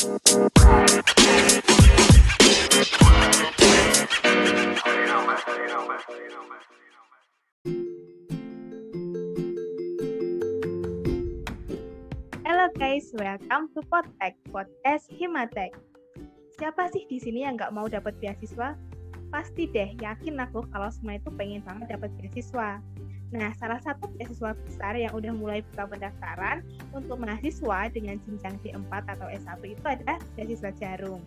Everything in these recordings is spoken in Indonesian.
Halo guys, welcome to podcast Himatek. Siapa sih di sini yang nggak mau dapat beasiswa? Pasti deh, yakin aku kalau semua itu pengen banget dapat beasiswa. Nah, salah satu beasiswa besar yang udah mulai buka pendaftaran untuk mahasiswa dengan jenjang D4 atau S1 itu ada beasiswa Jarum.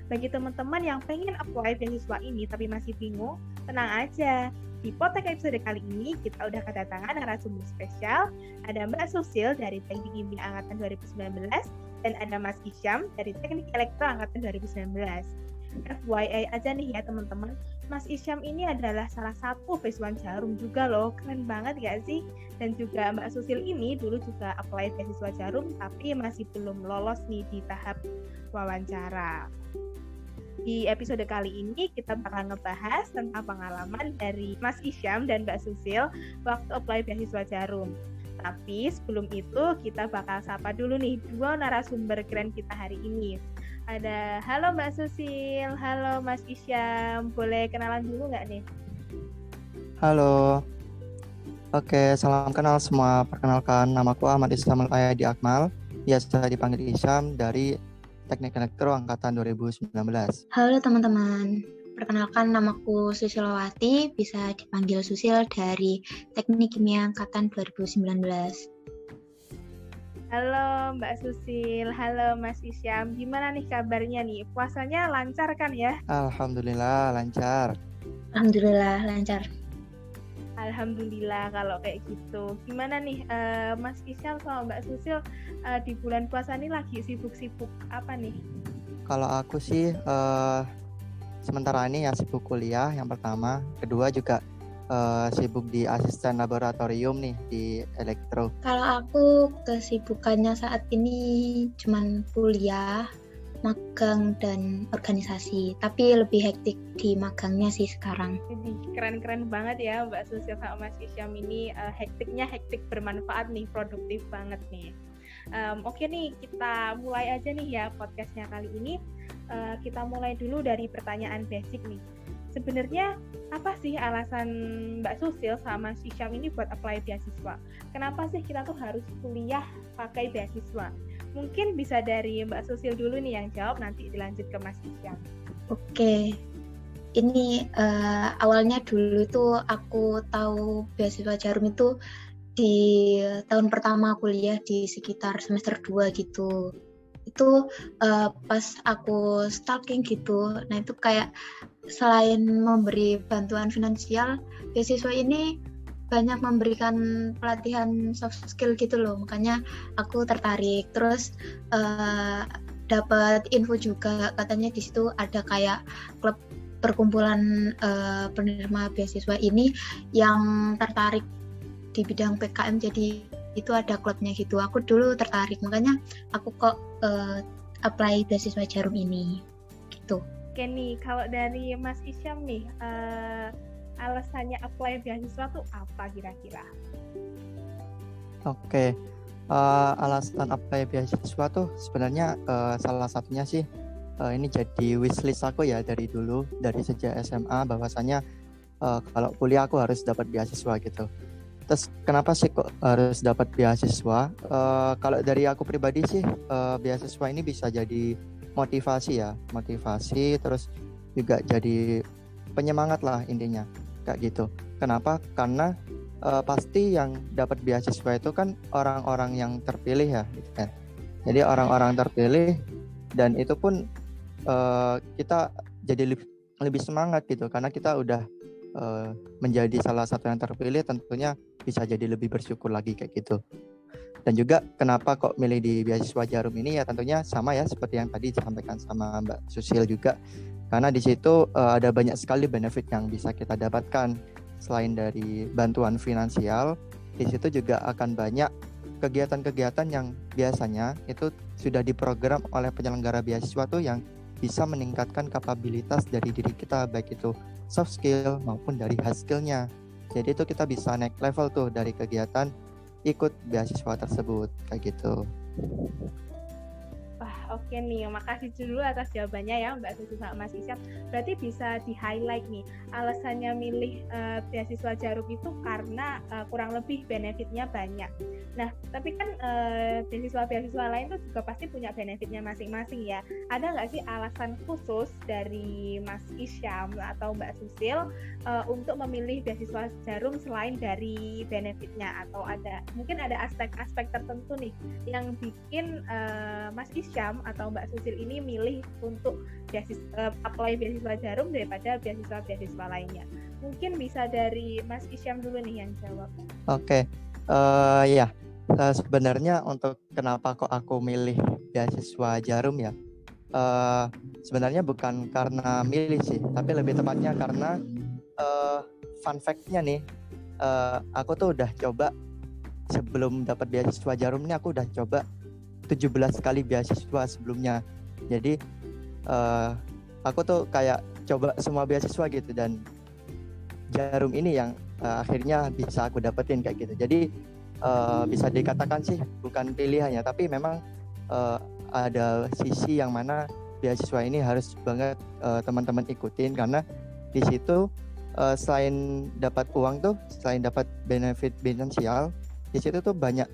Bagi teman-teman yang pengen apply beasiswa ini tapi masih bingung, tenang aja. Di podcast episode kali ini kita udah kedatangan narasumber spesial. Ada Mbak Susil dari Teknik Kimia Angkatan 2019 dan ada Mas Isyam dari Teknik Elektro Angkatan 2019. FYI aja nih ya teman-teman, Mas Isyam ini adalah salah satu beasiswa Jarum juga loh, keren banget gak sih? Dan juga Mbak Susil ini dulu juga apply beasiswa Jarum tapi masih belum lolos nih di tahap wawancara. Di episode kali ini kita bakal ngebahas tentang pengalaman dari Mas Isyam dan Mbak Susil waktu apply beasiswa Jarum. Tapi sebelum itu kita bakal sapa dulu nih dua narasumber keren kita hari ini. Ada halo Mbak Susil, halo Mas Isyam, boleh kenalan dulu nggak nih? Halo, oke, salam kenal semua. Perkenalkan, namaku Ahmad Isyam Ayadi Akmal, biasa dipanggil Isyam dari Teknik Elektro Angkatan 2019. Halo teman-teman, perkenalkan namaku Susilowati, bisa dipanggil Susil dari Teknik Kimia Angkatan 2019. Halo Mbak Susil, halo Mas Isyam, gimana nih kabarnya nih? Puasanya lancar kan ya? Alhamdulillah lancar. Alhamdulillah lancar. Alhamdulillah kalau kayak gitu. Gimana nih Mas Isyam sama Mbak Susil di bulan puasa ini lagi sibuk-sibuk apa nih? Kalau aku sih sementara ini ya sibuk kuliah yang pertama, kedua juga sibuk di asisten laboratorium nih di elektro. Kalau aku kesibukannya saat ini cuman kuliah, magang dan organisasi, tapi lebih hektik di magangnya sih sekarang. Jadi keren-keren banget ya Mbak Susil sama Mas Isyam ini, hektiknya hektik bermanfaat nih, produktif banget nih. Oke nih, kita mulai aja nih ya podcastnya kali ini. Kita mulai dulu dari pertanyaan basic nih. Sebenarnya apa sih alasan Mbak Susil sama Mas Isyam ini buat apply beasiswa? Kenapa sih kita tuh harus kuliah pakai beasiswa? Mungkin bisa dari Mbak Susil dulu nih yang jawab, nanti dilanjut ke Mas Isyam. Oke, ini awalnya dulu tuh aku tahu beasiswa Jarum itu di tahun pertama kuliah di sekitar semester 2 gitu. Itu pas aku stalking gitu, nah itu kayak selain memberi bantuan finansial, beasiswa ini banyak memberikan pelatihan soft skill gitu loh, makanya aku tertarik. Terus dapat info juga katanya di situ ada kayak klub perkumpulan penerima beasiswa ini yang tertarik di bidang PKM, jadi itu ada klubnya gitu. Aku dulu tertarik, makanya aku kok apply beasiswa Jarum ini gitu. Oke nih, kalau dari Mas Isyam nih, alasannya apply beasiswa tuh apa kira-kira? Oke, alasan apply beasiswa tuh sebenarnya salah satunya sih ini jadi wishlist aku ya dari dulu, dari sejak SMA, bahwasannya kalau kuliah aku harus dapat beasiswa gitu. Terus kenapa sih kok harus dapat beasiswa? Kalau dari aku pribadi sih beasiswa ini bisa jadi motivasi terus juga jadi penyemangat lah intinya kayak gitu. Kenapa? Karena pasti yang dapat beasiswa itu kan orang-orang yang terpilih ya gitu kan. Jadi orang-orang terpilih, dan itu pun kita jadi lebih semangat gitu karena kita udah menjadi salah satu yang terpilih, tentunya bisa jadi lebih bersyukur lagi kayak gitu. Dan juga kenapa kok milih di beasiswa Jarum ini, ya tentunya sama ya seperti yang tadi disampaikan sama Mbak Susil juga, karena di situ ada banyak sekali benefit yang bisa kita dapatkan. Selain dari bantuan finansial, di situ juga akan banyak kegiatan-kegiatan yang biasanya itu sudah diprogram oleh penyelenggara beasiswa tuh, yang bisa meningkatkan kapabilitas dari diri kita, baik itu soft skill maupun dari hard skill-nya. Jadi itu kita bisa naik level tuh dari kegiatan ikut beasiswa tersebut kayak gitu. Wah, oke nih. Makasih dulu atas jawabannya ya Mbak Susi sama Mas Isyam. Berarti bisa di-highlight nih, alasannya milih beasiswa Jarum itu karena kurang lebih benefitnya banyak. Nah, tapi kan beasiswa-beasiswa lain tuh juga pasti punya benefitnya masing-masing ya. Ada nggak sih alasan khusus dari Mas Isyam atau Mbak Susil untuk memilih beasiswa Jarum selain dari benefitnya, atau mungkin ada aspek-aspek tertentu nih yang bikin Mas Isyam atau Mbak Susil ini milih untuk apply beasiswa Jarum daripada beasiswa-beasiswa lainnya? Mungkin bisa dari Mas Isyam dulu nih yang jawab. Oke, ya. Sebenarnya untuk kenapa kok aku milih beasiswa Jarum ya, sebenarnya bukan karena milih sih, tapi lebih tepatnya karena fun fact-nya nih, aku tuh udah coba sebelum dapat beasiswa Jarum ini, aku udah coba 17 kali beasiswa sebelumnya. Jadi aku tuh kayak coba semua beasiswa gitu, dan Jarum ini yang akhirnya bisa aku dapetin kayak gitu. Jadi bisa dikatakan sih bukan pilihannya, tapi memang ada sisi yang mana beasiswa ini harus banget teman-teman ikutin, karena di situ selain dapat uang tuh, selain dapat benefit finansial, di situ tuh banyak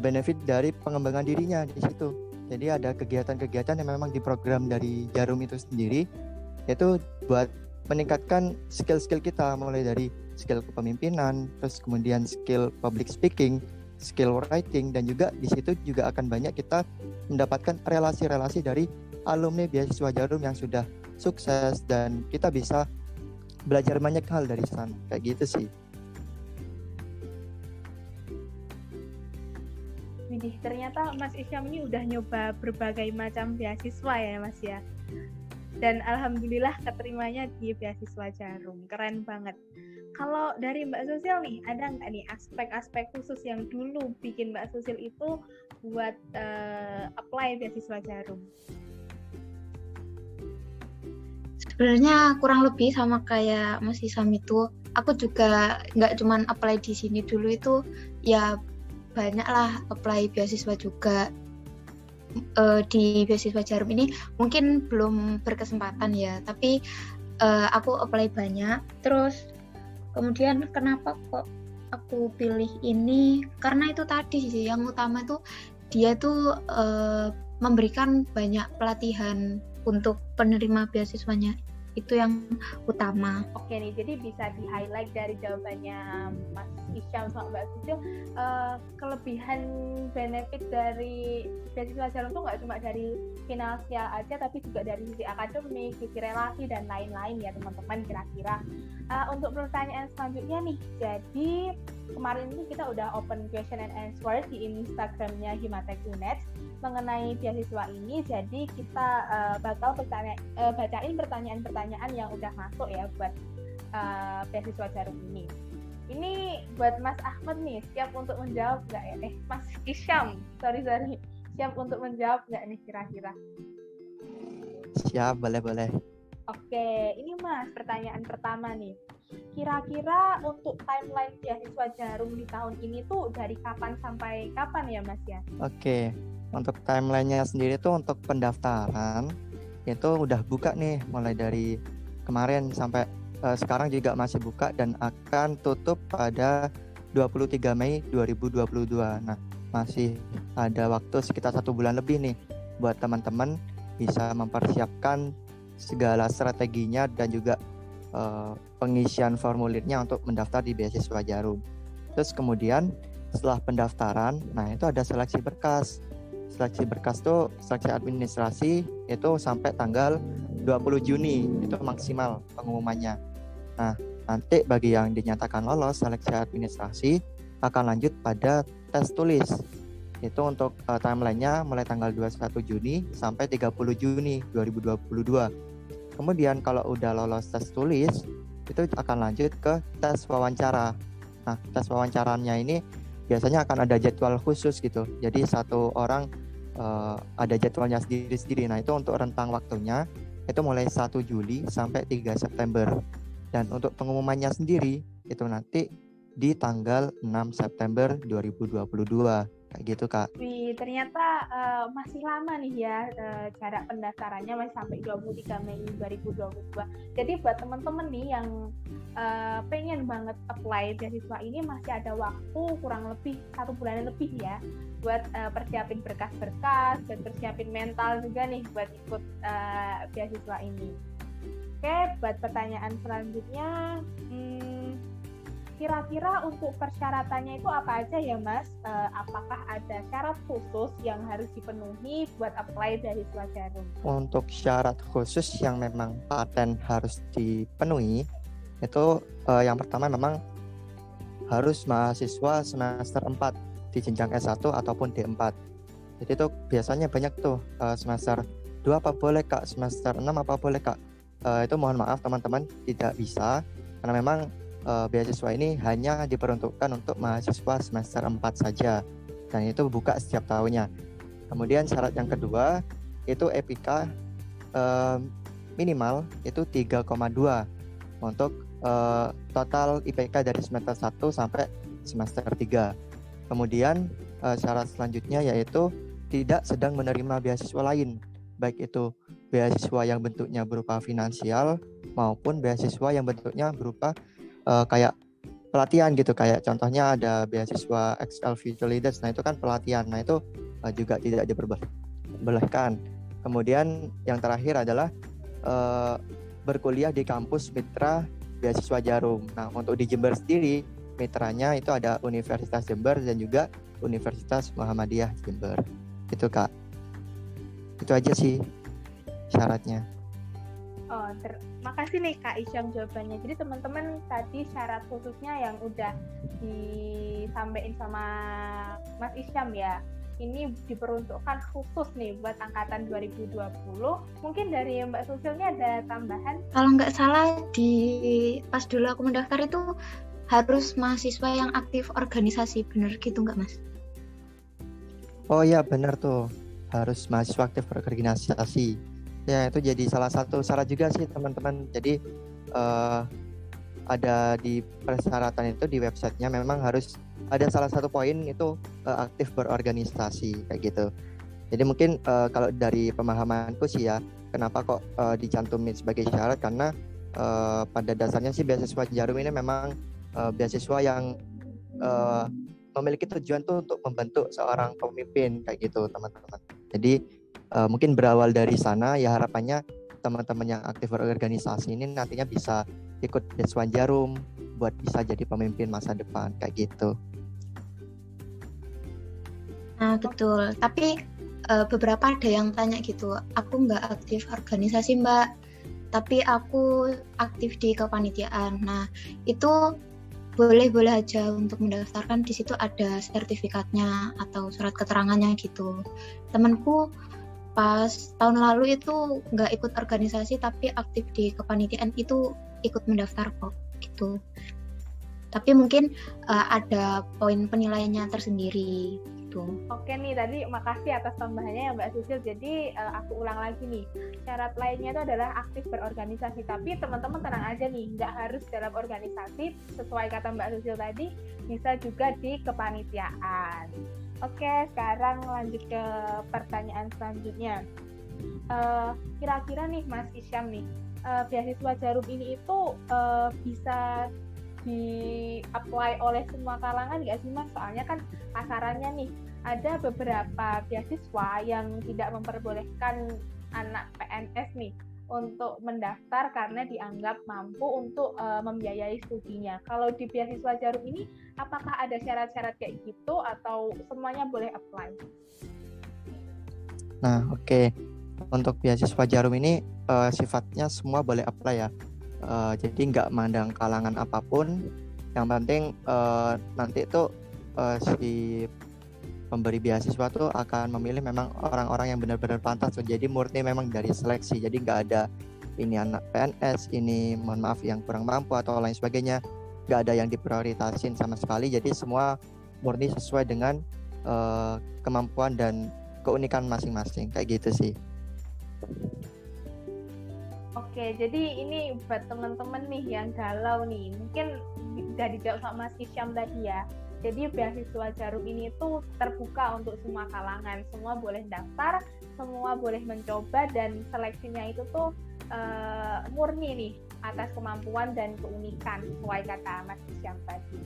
benefit dari pengembangan dirinya di situ. Jadi ada kegiatan-kegiatan yang memang diprogram dari Jarum itu sendiri, yaitu buat meningkatkan skill-skill kita, mulai dari skill kepemimpinan, terus kemudian skill public speaking, skill writing, dan juga di situ juga akan banyak kita mendapatkan relasi-relasi dari alumni beasiswa Jarum yang sudah sukses, dan kita bisa belajar banyak hal dari sana, kayak gitu sih. Widih, ternyata Mas Isyam ini udah nyoba berbagai macam beasiswa ya Mas ya. Dan alhamdulillah keterimanya di beasiswa Jarum. Keren banget. Kalau dari Mbak Susil nih, ada nggak nih aspek-aspek khusus yang dulu bikin Mbak Susil itu buat apply beasiswa Jarum? Sebenarnya kurang lebih sama kayak Mas Isyam itu. Aku juga nggak cuman apply di sini dulu, itu ya banyak lah apply beasiswa juga. Di beasiswa Jarum ini mungkin belum berkesempatan ya, tapi aku apply banyak. Terus kemudian kenapa kok aku pilih ini, karena itu tadi sih yang utama tuh dia tuh memberikan banyak pelatihan untuk penerima beasiswanya, itu yang utama. Oke nih, jadi bisa di-highlight dari jawabannya Mas Isyam sama Mbak Susil, kelebihan benefit dari beasiswa Jarum tuh nggak cuma dari finansial aja, tapi juga dari sisi akademik, sisi relasi, dan lain-lain ya teman-teman kira-kira. Untuk pertanyaan selanjutnya nih, jadi kemarin ini kita udah open question and answer di Instagramnya Himatek UNED mengenai beasiswa ini, jadi kita bakal bacain pertanyaan-pertanyaan yang udah masuk ya buat beasiswa Jarum ini. Ini buat Mas Ahmad nih, siap untuk menjawab nggak ya? Mas Isyam, sorry, siap untuk menjawab nggak nih kira-kira? Siap, boleh. Oke, ini Mas, pertanyaan pertama nih. Kira-kira untuk timeline beasiswa Jarum di tahun ini tuh dari kapan sampai kapan ya Mas ya? Oke, untuk timelinenya sendiri tuh untuk pendaftaran itu udah buka nih, mulai dari kemarin sampai sekarang juga masih buka dan akan tutup pada 23 Mei 2022. Nah, masih ada waktu sekitar 1 bulan lebih nih buat teman-teman bisa mempersiapkan segala strateginya dan juga pengisian formulirnya untuk mendaftar di beasiswa Jarum. Terus kemudian setelah pendaftaran, nah itu ada seleksi berkas. Seleksi berkas tuh seleksi administrasi itu sampai tanggal 20 Juni itu maksimal pengumumannya. Nah, nanti bagi yang dinyatakan lolos seleksi administrasi akan lanjut pada tes tulis. Itu untuk timelinenya mulai tanggal 21 Juni sampai 30 Juni 2022. Kemudian kalau udah lolos tes tulis, itu akan lanjut ke tes wawancara. Nah, tes wawancaranya ini biasanya akan ada jadwal khusus gitu. Jadi satu orang ada jadwalnya sendiri-sendiri. Nah, itu untuk rentang waktunya itu mulai 1 Juli sampai 3 September. Dan untuk pengumumannya sendiri itu nanti di tanggal 6 September 2022. kayak gitu Kak. Wih, ternyata masih lama nih ya jarak pendaftarannya masih sampai 23 Mei 2022. Jadi buat teman-teman nih yang pengen banget apply beasiswa ini masih ada waktu kurang lebih 1 bulan lebih ya buat persiapin berkas-berkas dan persiapin mental juga nih buat ikut beasiswa ini. Oke, buat pertanyaan selanjutnya, kira-kira untuk persyaratannya itu apa aja ya Mas? Apakah ada syarat khusus yang harus dipenuhi buat apply beasiswa Jarum? Untuk syarat khusus yang memang paten harus dipenuhi itu yang pertama memang harus mahasiswa semester 4 di jenjang S1 ataupun D4. Jadi itu biasanya banyak tuh semester 2 apa boleh Kak, semester 6 apa boleh Kak. Itu mohon maaf teman-teman tidak bisa karena memang beasiswa ini hanya diperuntukkan untuk mahasiswa semester 4 saja dan itu buka setiap tahunnya. Kemudian syarat yang kedua itu EPK minimal itu 3,2 untuk total IPK dari semester 1 sampai semester 3. Kemudian syarat selanjutnya yaitu tidak sedang menerima beasiswa lain, baik itu beasiswa yang bentuknya berupa finansial maupun beasiswa yang bentuknya berupa kayak pelatihan gitu, kayak contohnya ada beasiswa XL Future Leaders, nah itu kan pelatihan, nah itu juga tidak diperbolehkan. Kemudian yang terakhir adalah berkuliah di kampus mitra beasiswa Jarum. Nah untuk di Jember sendiri mitranya itu ada Universitas Jember dan juga Universitas Muhammadiyah Jember. Itu Kak, itu aja sih syaratnya. Oh, makasih nih Kak Isyam jawabannya. Jadi teman-teman tadi syarat khususnya yang udah disampaikan sama Mas Isyam ya. Ini diperuntukkan khusus nih buat angkatan 2020. Mungkin dari Mbak Susilnya ada tambahan? Kalau nggak salah pas dulu aku mendaftar itu harus mahasiswa yang aktif organisasi, bener gitu nggak Mas? Oh iya benar tuh, harus mahasiswa aktif berorganisasi. Ya itu jadi salah satu syarat juga sih teman-teman. Jadi ada di persyaratan itu di websitenya memang harus ada salah satu poin itu aktif berorganisasi kayak gitu. Jadi mungkin kalau dari pemahamanku sih ya, kenapa kok dicantumin sebagai syarat, karena pada dasarnya sih beasiswa Jarum ini memang beasiswa yang memiliki tujuan tuh untuk membentuk seorang pemimpin kayak gitu teman-teman. Jadi mungkin berawal dari sana ya, harapannya teman-teman yang aktif berorganisasi ini nantinya bisa ikut beasiswa Jarum buat bisa jadi pemimpin masa depan kayak gitu. Nah betul, tapi beberapa ada yang tanya gitu, aku nggak aktif organisasi Mbak, tapi aku aktif di kepanitiaan. Nah itu boleh-boleh aja untuk mendaftarkan, di situ ada sertifikatnya atau surat keterangannya gitu. Temanku pas tahun lalu itu nggak ikut organisasi tapi aktif di kepanitiaan, itu ikut mendaftar kok gitu. Tapi mungkin ada poin penilaiannya tersendiri gitu. Oke nih, tadi makasih atas tambahannya ya Mbak Susil. Jadi aku ulang lagi nih, syarat lainnya itu adalah aktif berorganisasi. Tapi teman-teman tenang aja nih, nggak harus dalam organisasi, sesuai kata Mbak Susil tadi, bisa juga di kepanitiaan. Oke, sekarang lanjut ke pertanyaan selanjutnya. Kira-kira nih Mas Isyam nih, beasiswa Jarum ini itu bisa di-apply oleh semua kalangan nggak sih Mas? Soalnya kan kasarannya nih, ada beberapa beasiswa yang tidak memperbolehkan anak PNS nih untuk mendaftar karena dianggap mampu untuk membiayai studinya. Kalau di beasiswa Jarum ini, apakah ada syarat-syarat kayak gitu atau semuanya boleh apply? Nah oke. Untuk beasiswa Jarum ini sifatnya semua boleh apply ya. Jadi nggak mandang kalangan apapun, yang penting nanti itu si pemberi beasiswa tuh akan memilih memang orang-orang yang benar-benar pantas. Jadi murni memang dari seleksi, jadi nggak ada ini anak PNS, ini mohon maaf yang kurang mampu atau lain sebagainya, nggak ada yang diprioritasin sama sekali. Jadi semua murni sesuai dengan kemampuan dan keunikan masing-masing kayak gitu sih. Oke, jadi ini buat teman-teman nih yang galau nih, mungkin udah dijawab sama Mas Isyam tadi ya. Jadi beasiswa Jarum ini tuh terbuka untuk semua kalangan, semua boleh daftar, semua boleh mencoba, dan seleksinya itu tuh murni nih atas kemampuan dan keunikan sesuai kata Mas Isyam tadi.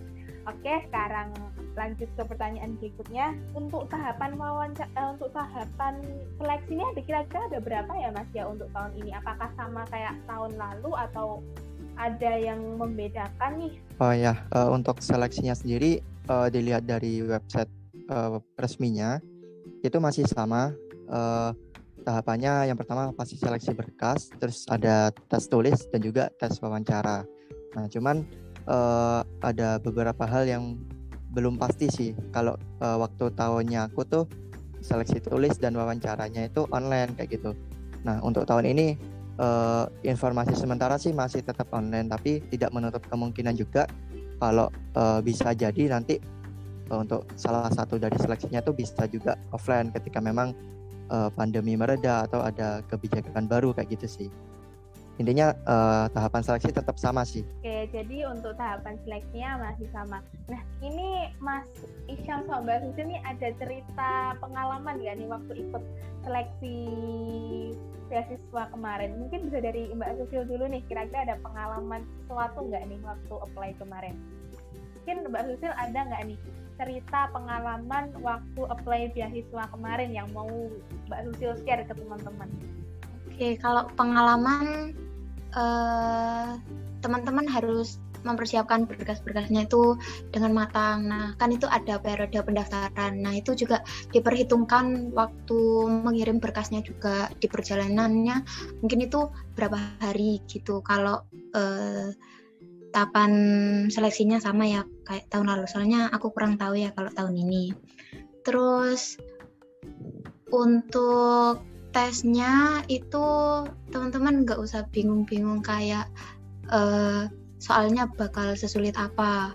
Oke, sekarang lanjut ke pertanyaan berikutnya. Untuk tahapan untuk tahapan seleksinya kira-kira ada berapa ya Mas ya untuk tahun ini? Apakah sama kayak tahun lalu atau ada yang membedakan nih? Oh ya, untuk seleksinya sendiri dilihat dari website resminya itu masih sama. Tahapannya yang pertama pasti seleksi berkas, terus ada tes tulis dan juga tes wawancara. Nah, cuman ada beberapa hal yang belum pasti sih. Kalau waktu tahunnya aku tuh seleksi tulis dan wawancaranya itu online kayak gitu. Nah, untuk tahun ini informasi sementara sih masih tetap online, tapi tidak menutup kemungkinan juga kalau bisa jadi nanti untuk salah satu dari seleksinya tuh bisa juga offline ketika memang pandemi mereda atau ada kebijakan baru kayak gitu sih. Intinya tahapan seleksi tetap sama sih. Oke, jadi untuk tahapan seleksinya masih sama. Nah, ini Mas Isyam sama Mbak Susil nih ada cerita pengalaman nggak nih waktu ikut seleksi beasiswa kemarin? Mungkin bisa dari Mbak Susil dulu nih, kira-kira ada pengalaman sesuatu nggak nih waktu apply kemarin? Mungkin Mbak Susil ada nggak nih cerita pengalaman waktu apply beasiswa kemarin yang mau Mbak Susil share ke teman-teman? Oke, kalau pengalaman teman-teman harus mempersiapkan berkas-berkasnya itu dengan matang. Nah, kan itu ada periode pendaftaran. Nah, itu juga diperhitungkan waktu mengirim berkasnya juga di perjalanannya. Mungkin itu berapa hari gitu. Kalau tahapan seleksinya sama ya kayak tahun lalu. Soalnya aku kurang tahu ya kalau tahun ini. Terus untuk tesnya itu teman-teman nggak usah bingung-bingung kayak soalnya bakal sesulit apa.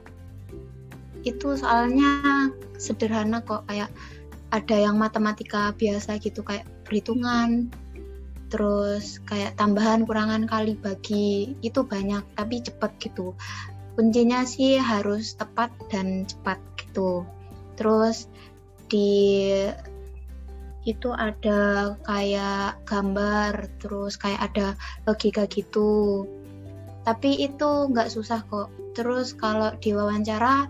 Itu soalnya sederhana kok, kayak ada yang matematika biasa gitu kayak perhitungan, terus kayak tambahan kurangan kali bagi, itu banyak tapi cepet gitu. Kuncinya sih harus tepat dan cepat gitu. Terus di itu ada kayak gambar, terus kayak ada logika gitu. Tapi itu nggak susah kok. Terus kalau di wawancara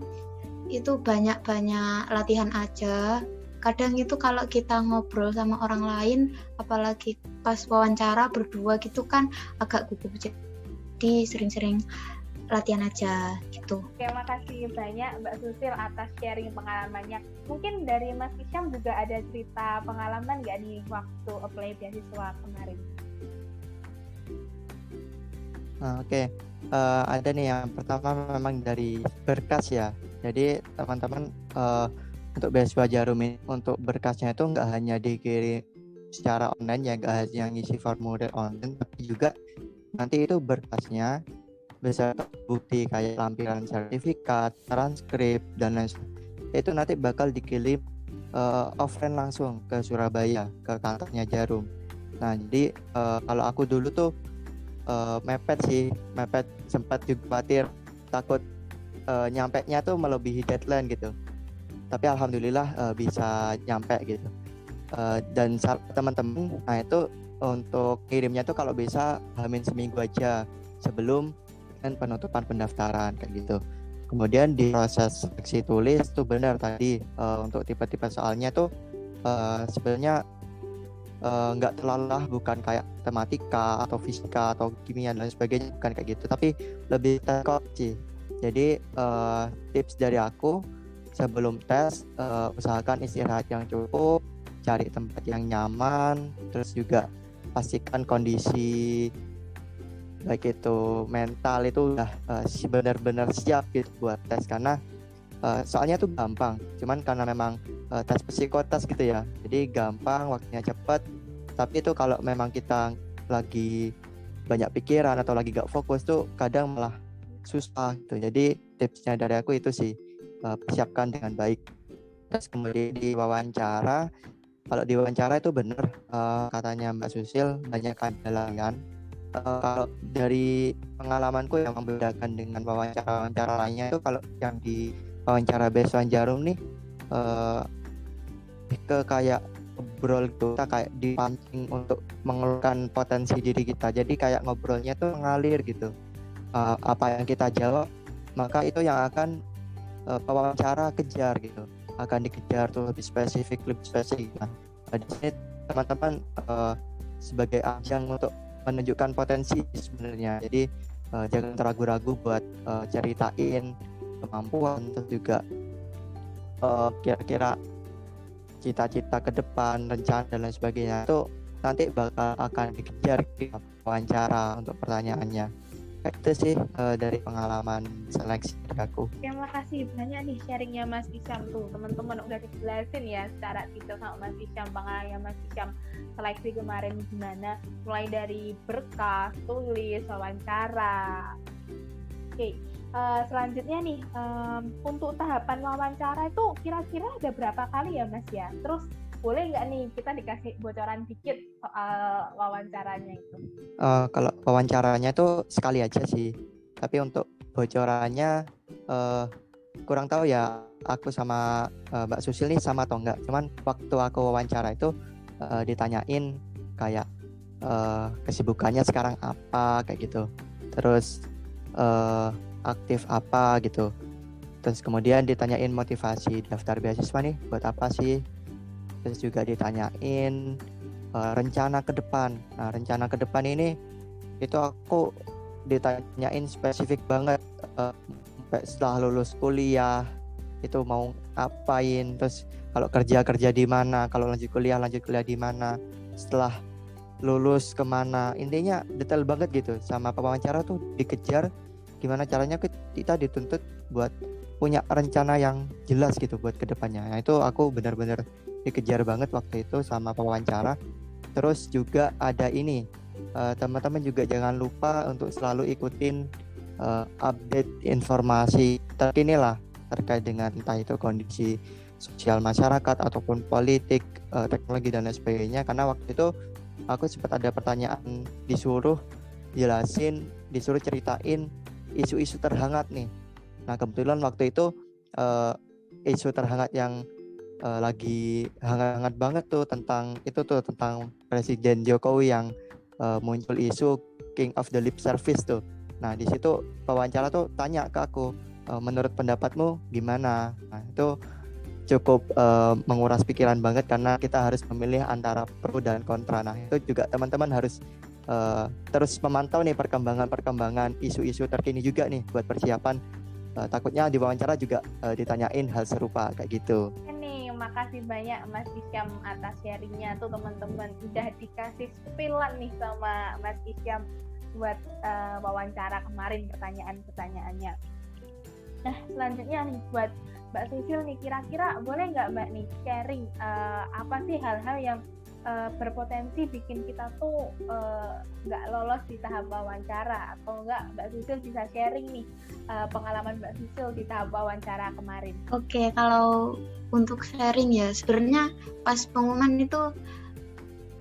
itu banyak-banyak latihan aja. Kadang itu kalau kita ngobrol sama orang lain, apalagi pas wawancara berdua gitu kan agak gugup. Jadi sering-sering latihan aja gitu. Oke, makasih banyak Mbak Susil atas sharing pengalamannya. Mungkin dari Mas Isyam juga ada cerita pengalaman nggak nih waktu apply beasiswa kemarin? Oke. Ada nih yang pertama memang dari berkas ya. Jadi teman-teman untuk beasiswa Jarum ini untuk berkasnya itu nggak hanya dikirim secara online ya, nggak hanya ngisi formulir online, tapi juga nanti itu berkasnya bisa bukti kayak lampiran sertifikat, transkrip dan lain sebagainya. Itu nanti bakal dikirim offline langsung ke Surabaya, ke kantornya Jarum. Nah, jadi kalau aku dulu tuh mepet sempat juga khawatir takut nyampe-nya tuh melebihi deadline gitu. Tapi alhamdulillah bisa nyampe gitu. Dan teman-teman, nah itu untuk kirimnya tuh kalau bisa hamin seminggu aja sebelum dan penutupan pendaftaran kayak gitu. Kemudian di proses seleksi tulis tuh benar tadi untuk tipe-tipe soalnya tuh sebenarnya nggak terlalu lah, bukan kayak matematika atau fisika atau kimia dan sebagainya, bukan kayak gitu, tapi lebih tekok sih. Jadi tips dari aku sebelum tes usahakan istirahat yang cukup, cari tempat yang nyaman, terus juga pastikan kondisi baik itu mental itu udah benar-benar siap gitu buat tes, karena soalnya tuh gampang, cuman karena memang tes psikotes gitu ya, jadi gampang, waktunya cepat. Tapi itu kalau memang kita lagi banyak pikiran atau lagi gak fokus tuh kadang malah susah gitu. Jadi tipsnya dari aku itu sih, persiapkan dengan baik. Terus kemudian di wawancara, kalau di wawancara itu benar katanya Mbak Susil banyak halangan. Kalau dari pengalamanku yang membedakan dengan wawancara lainnya itu, kalau yang di wawancara beasiswa Jarum nih eh, ke kayak ngobrol gitu, kita kayak dipancing untuk mengeluarkan potensi diri kita. Jadi kayak ngobrolnya tuh mengalir gitu. Apa yang kita jawab, maka itu yang akan pewawancara kejar gitu. Akan dikejar tuh lebih spesifik. Nah, di sini teman-teman sebagai ajang untuk menunjukkan potensi sebenarnya. Jadi jangan ragu-ragu buat ceritain kemampuan, terus juga kira-kira cita-cita ke depan, rencana dan lain sebagainya itu nanti bakal akan dikejar di wawancara untuk pertanyaannya. Kayak itu sih dari pengalaman seleksi dari aku. Terima kasih banyak nih sharingnya Mas Isyam tuh. Teman-teman udah dijelasin ya secara detail sama Mas Isyam, pengalaman Mas Isyam seleksi kemarin gimana, mulai dari berkas, tulis, wawancara. Oke. Selanjutnya nih, untuk tahapan wawancara itu kira-kira ada berapa kali ya Mas ya? Terus boleh nggak nih kita dikasih bocoran dikit soal wawancaranya itu? Kalau wawancaranya itu sekali aja sih, tapi untuk bocorannya kurang tahu ya, aku sama Mbak Susil nih sama atau enggak. Cuman waktu aku wawancara itu ditanyain kayak kesibukannya sekarang apa kayak gitu, terus aktif apa gitu, terus kemudian ditanyain motivasi daftar beasiswa nih buat apa sih, terus juga ditanyain rencana ke depan. Nah, rencana ke depan ini itu aku ditanyain spesifik banget, setelah lulus kuliah itu mau ngapain, terus kalau kerja di mana, kalau lanjut kuliah di mana, setelah lulus kemana. Intinya detail banget gitu. Sama pewawancara tuh dikejar gimana caranya kita dituntut buat punya rencana yang jelas gitu buat kedepannya. Nah, itu aku benar-benar dikejar banget waktu itu sama pewawancara. Terus juga ada ini, teman-teman juga jangan lupa untuk selalu ikutin update informasi terkini lah terkait dengan entah itu kondisi sosial masyarakat ataupun politik, teknologi dan lain sebagainya. Karena waktu itu aku sempat ada pertanyaan, disuruh ceritain isu-isu terhangat nih. Nah, kebetulan waktu itu isu terhangat yang lagi hangat-hangat banget tuh tentang Presiden Jokowi yang muncul isu King of the Lip Service tuh. Nah, di situ pewawancara tuh tanya ke aku, menurut pendapatmu gimana? Nah, itu cukup menguras pikiran banget karena kita harus memilih antara pro dan kontra. Nah, itu juga teman-teman harus terus memantau nih perkembangan isu-isu terkini juga nih buat persiapan. Takutnya di wawancara juga ditanyain hal serupa kayak gitu. Ini makasih banyak Mas Isyam atas sharingnya tuh teman-teman, udah dikasih spillan nih sama Mas Isyam buat wawancara kemarin pertanyaan-pertanyaannya. Nah, selanjutnya nih buat Mbak Susil nih, kira-kira boleh nggak Mbak nih sharing apa sih hal-hal yang berpotensi bikin kita tuh nggak lolos di tahap wawancara, atau nggak Mbak Susil bisa sharing nih pengalaman Mbak Susil di tahap wawancara kemarin. Oke, kalau untuk sharing ya sebenarnya pas pengumuman itu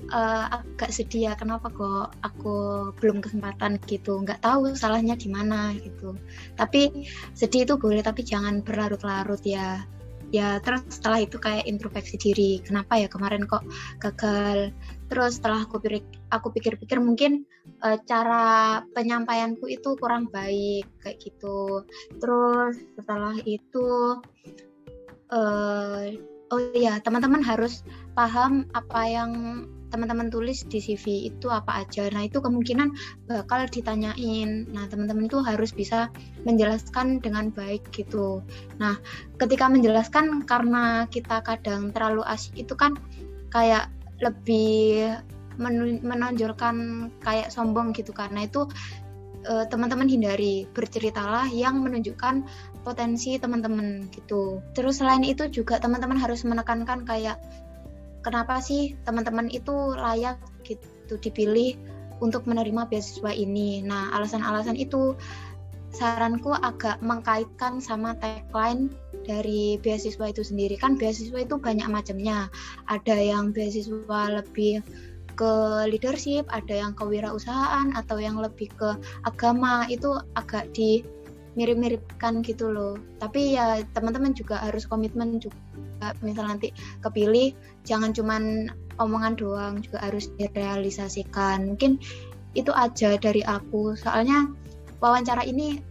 agak sedih ya, kenapa kok aku belum kesempatan gitu, nggak tahu salahnya di mana gitu. Tapi sedih itu boleh, tapi jangan berlarut-larut ya. Terus setelah itu kayak introspeksi diri, kenapa ya kemarin kok gagal. Terus setelah aku pikir-pikir mungkin cara penyampaianku itu kurang baik kayak gitu. Terus setelah itu teman-teman harus paham apa yang teman-teman tulis di CV itu apa aja. Nah, itu kemungkinan bakal ditanyain. Nah, teman-teman itu harus bisa menjelaskan dengan baik gitu. Nah, ketika menjelaskan, karena kita kadang terlalu asik itu kan kayak lebih menonjolkan kayak sombong gitu. Karena itu teman-teman hindari, berceritalah yang menunjukkan potensi teman-teman gitu. Terus selain itu juga teman-teman harus menekankan kayak kenapa sih teman-teman itu layak gitu dipilih untuk menerima beasiswa ini. Nah, alasan-alasan itu saranku agak mengkaitkan sama tagline dari beasiswa itu sendiri. Kan beasiswa itu banyak macamnya. Ada yang beasiswa lebih ke leadership, ada yang kewirausahaan, atau yang lebih ke agama. Itu agak mirip-miripkan gitu loh. Tapi ya teman-teman juga harus komitmen juga. Misal nanti kepilih, jangan cuman omongan doang, juga harus direalisasikan. Mungkin itu aja dari aku. Soalnya wawancara ini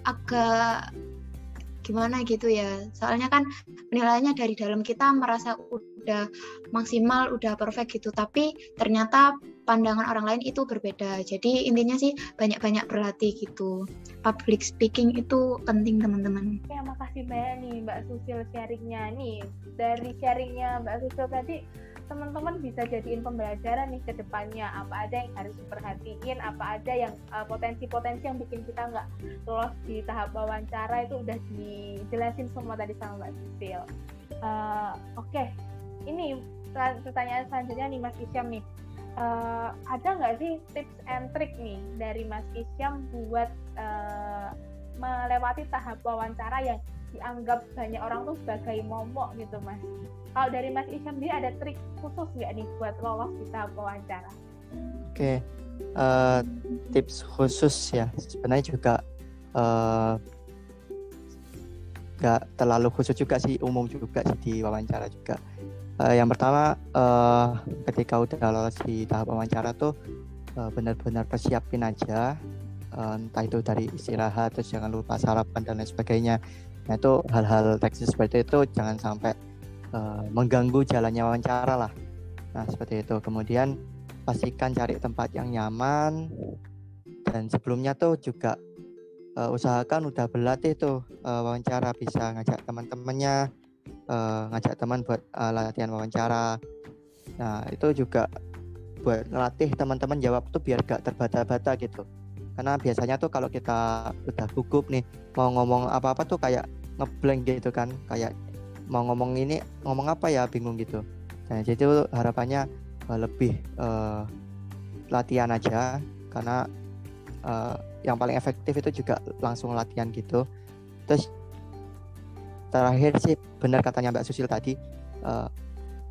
agak gimana gitu ya. Soalnya kan penilaiannya dari dalam kita merasa udah maksimal, udah perfect gitu. Tapi ternyata pandangan orang lain itu berbeda. Jadi intinya sih banyak-banyak berlatih gitu. Public speaking itu penting teman-teman. Ya, makasih banyak nih Mbak Susil sharingnya nih. Dari sharingnya Mbak Susil tadi, teman-teman bisa jadiin pembelajaran nih ke depannya. Apa ada yang harus diperhatiin, apa ada yang potensi-potensi yang bikin kita nggak lolos di tahap wawancara, itu udah dijelasin semua tadi sama Mbak Susil. Oke. Ini pertanyaan selanjutnya nih Mas Isyam nih. Ada nggak sih tips and trick nih dari Mas Isyam buat melewati tahap wawancara yang dianggap banyak orang tuh sebagai momok gitu Mas? Kalau dari Mas Isyam dia ada trik khusus nggak nih buat lolos di tahap wawancara? Oke, tips khusus ya sebenarnya juga nggak terlalu khusus juga sih, umum juga sih di wawancara juga. Yang pertama, ketika udah lolos di tahap wawancara tuh benar-benar persiapin aja, entah itu dari istirahat, terus jangan lupa sarapan dan lain sebagainya. Nah itu hal-hal teknis seperti itu jangan sampai mengganggu jalannya wawancara lah. Nah seperti itu. Kemudian pastikan cari tempat yang nyaman, dan sebelumnya tuh juga usahakan udah berlatih tuh wawancara, bisa ngajak teman-temannya, ngajak teman buat latihan wawancara. Nah itu juga buat ngelatih teman-teman jawab tuh biar gak terbata-bata gitu. Karena biasanya tuh kalau kita udah gugup nih mau ngomong apa-apa tuh kayak ngeblank gitu kan, kayak mau ngomong ini ngomong apa ya, bingung gitu. Nah jadi itu harapannya lebih latihan aja, karena yang paling efektif itu juga langsung latihan gitu. Terus terakhir sih benar katanya Mbak Susil tadi,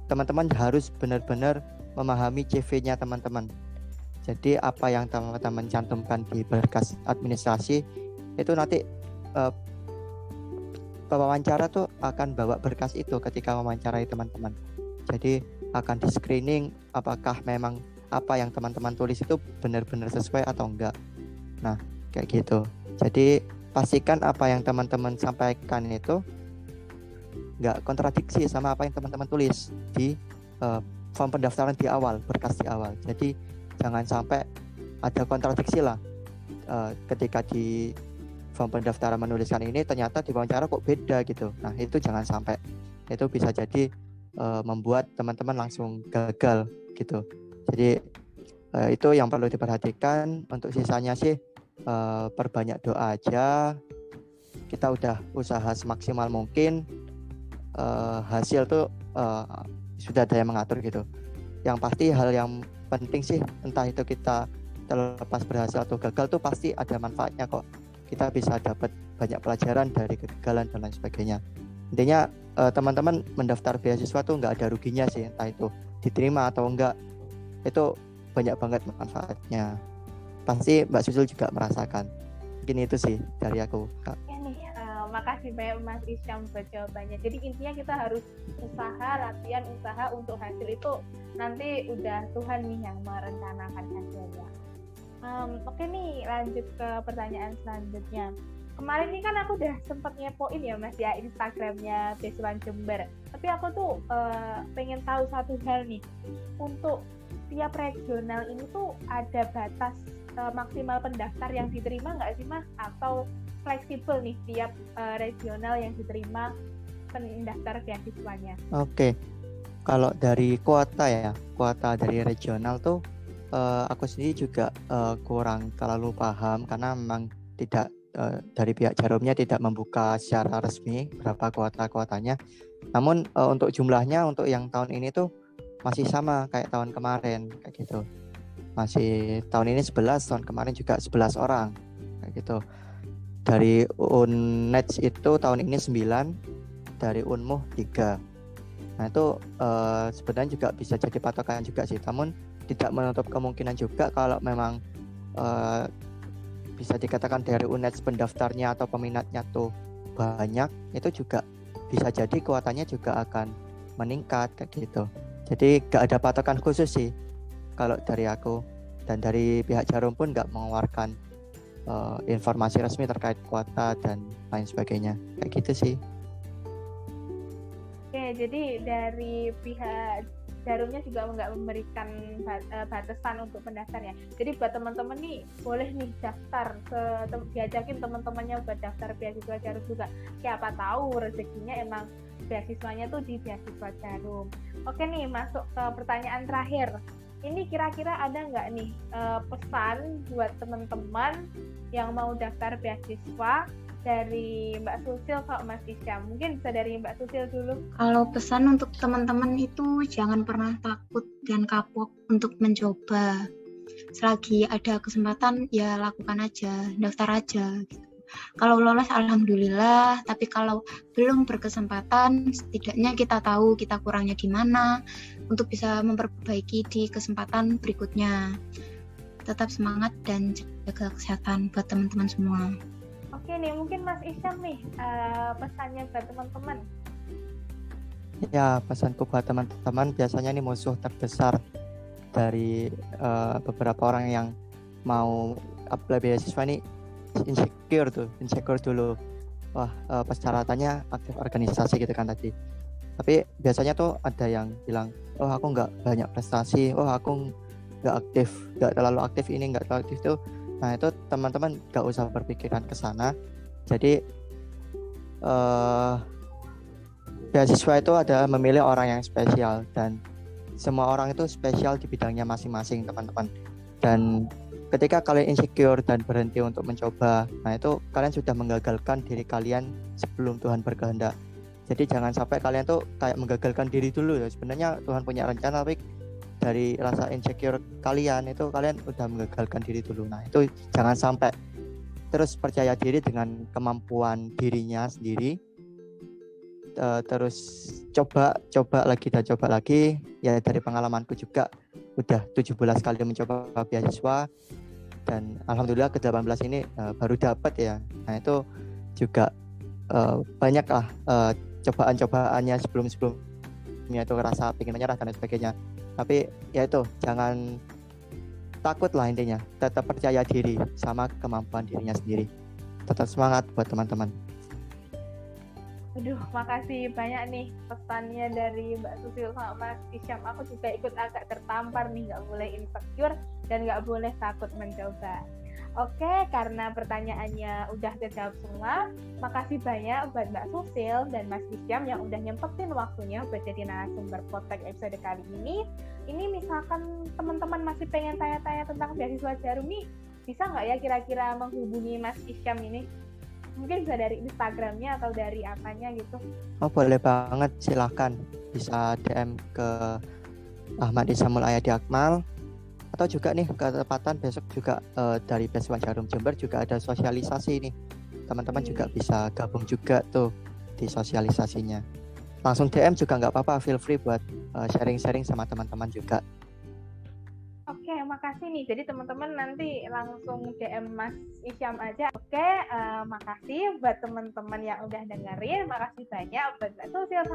teman-teman harus benar-benar memahami CV-nya teman-teman. Jadi apa yang teman-teman cantumkan di berkas administrasi itu nanti pewawancara tuh akan bawa berkas itu ketika mewawancarai teman-teman. Jadi akan di screening apakah memang apa yang teman-teman tulis itu benar-benar sesuai atau enggak. Nah kayak gitu. Jadi pastikan apa yang teman-teman sampaikan itu nggak kontradiksi sama apa yang teman-teman tulis di form pendaftaran di awal, berkas di awal. Jadi jangan sampai ada kontradiksi lah, ketika di form pendaftaran menuliskan ini ternyata di wawancara kok beda gitu. Nah itu jangan sampai, itu bisa jadi membuat teman-teman langsung gagal gitu. Jadi itu yang perlu diperhatikan. Untuk sisanya sih perbanyak doa aja, kita udah usaha semaksimal mungkin, hasil tuh sudah ada yang mengatur gitu. Yang pasti hal yang penting sih, entah itu kita terlepas berhasil atau gagal tuh pasti ada manfaatnya kok. Kita bisa dapat banyak pelajaran dari kegagalan dan lain sebagainya. Intinya teman-teman mendaftar beasiswa tuh nggak ada ruginya sih, entah itu diterima atau enggak, itu banyak banget manfaatnya. Pasti Mbak Susul juga merasakan. Mungkin itu sih dari aku, Kak. Ya nih, makasih banyak Mas Isyam buat jawabannya. Jadi intinya kita harus usaha, latihan, usaha, untuk hasil itu nanti udah Tuhan nih yang merencanakan hasilnya. Oke nih, lanjut ke pertanyaan selanjutnya. Kemarin ini kan aku udah sempat ngepoin ya Mas ya Instagramnya Beasiswa Jember. Tapi aku tuh pengen tahu satu hal nih. Untuk tiap regional ini tuh ada batas maksimal pendaftar yang diterima nggak sih Mas? Atau fleksibel nih tiap regional yang diterima pendaftar beasiswanya? Oke. Kalau dari kuota ya, kuota dari regional tuh aku sendiri juga kurang terlalu paham, karena memang tidak dari pihak Jarumnya tidak membuka secara resmi berapa kuotanya. Namun untuk jumlahnya untuk yang tahun ini tuh masih sama kayak tahun kemarin kayak gitu. Masih tahun ini 11, tahun kemarin juga 11 orang kayak gitu. Dari UNED itu tahun ini 9, dari UNMUH 3. Nah itu sebenarnya juga bisa jadi patokan juga sih. Namun tidak menutup kemungkinan juga kalau memang bisa dikatakan dari UNED pendaftarnya atau peminatnya tuh banyak, itu juga bisa jadi kuotanya juga akan meningkat kayak gitu. Jadi gak ada patokan khusus sih kalau dari aku, dan dari pihak Jarum pun gak mengeluarkan informasi resmi terkait kuota dan lain sebagainya kayak gitu sih. Oke, jadi dari pihak Jarumnya juga nggak memberikan batasan untuk pendaftarnya. Jadi buat teman-teman nih boleh nih daftar, diajakin teman-temannya buat daftar beasiswa Jarum juga. Siapa tahu rezekinya emang beasiswanya tuh di beasiswa Jarum. Oke nih, masuk ke pertanyaan terakhir. Ini kira-kira ada nggak nih pesan buat teman-teman yang mau daftar beasiswa dari Mbak Susil kalau Mas Isyam? Mungkin bisa dari Mbak Susil dulu. Kalau pesan untuk teman-teman itu jangan pernah takut dan kapok untuk mencoba. Selagi ada kesempatan ya lakukan aja, daftar aja gitu. Kalau lolos alhamdulillah, tapi kalau belum berkesempatan setidaknya kita tahu kita kurangnya gimana untuk bisa memperbaiki di kesempatan berikutnya. Tetap semangat dan jaga kesehatan buat teman-teman semua. Oke nih, mungkin Mas Isyam nih pesannya buat teman-teman. Ya, pesanku buat teman-teman, biasanya nih musuh terbesar dari beberapa orang yang mau apply beasiswa ini insecure dulu. Wah, persyaratannya aktif organisasi gitu kan tadi. Tapi biasanya tuh ada yang bilang, oh aku nggak banyak prestasi, oh aku nggak terlalu aktif ini, nggak terlalu aktif itu. Nah itu teman-teman gak usah berpikiran ke sana. Jadi beasiswa itu adalah memilih orang yang spesial, dan semua orang itu spesial di bidangnya masing-masing teman-teman. Dan ketika kalian insecure dan berhenti untuk mencoba, nah itu kalian sudah menggagalkan diri kalian sebelum Tuhan berkehendak. Jadi jangan sampai kalian tuh kayak menggagalkan diri dulu ya. Sebenarnya Tuhan punya rencana, tapi dari rasa insecure kalian itu kalian udah menggagalkan diri dulu. Nah itu jangan sampai. Terus percaya diri dengan kemampuan dirinya sendiri, terus coba lagi dan coba lagi. Ya dari pengalamanku juga udah 17 kali mencoba beasiswa, dan alhamdulillah ke-18 ini baru dapat ya. Nah itu juga banyak lah cobaan-cobaannya sebelumnya itu ngerasa pengen menyerah dan sebagainya. Tapi ya itu, jangan takut lah intinya. Tetap percaya diri sama kemampuan dirinya sendiri. Tetap semangat buat teman-teman. Aduh, makasih banyak nih pesannya dari Mbak Susil sama Mas Isyam. Aku juga ikut agak tertampar nih, nggak boleh insecure dan nggak boleh takut mencoba. Oke, karena pertanyaannya udah terjawab semua, makasih banyak buat Mbak Susil dan Mas Isyam yang udah nyempetin waktunya buat jadi narasumber podcast episode kali ini. Ini misalkan teman-teman masih pengen tanya-tanya tentang beasiswa Jarum nih, bisa nggak ya kira-kira menghubungi Mas Isyam ini? Mungkin bisa dari Instagramnya atau dari apanya gitu. Oh boleh banget, silahkan. Bisa DM ke Ahmad Isamul Ayadi Akmal. Atau juga nih ketepatan besok juga dari beasiswa Jarum Jember juga ada sosialisasi nih. Teman-teman juga bisa gabung juga tuh di sosialisasinya. Langsung DM juga nggak apa-apa, feel free buat sharing-sharing sama teman-teman juga. Oke, makasih nih. Jadi teman-teman nanti langsung DM Mas Isyam aja. Oke, makasih buat teman-teman yang udah dengerin. Makasih banyak buat Mbak Susil.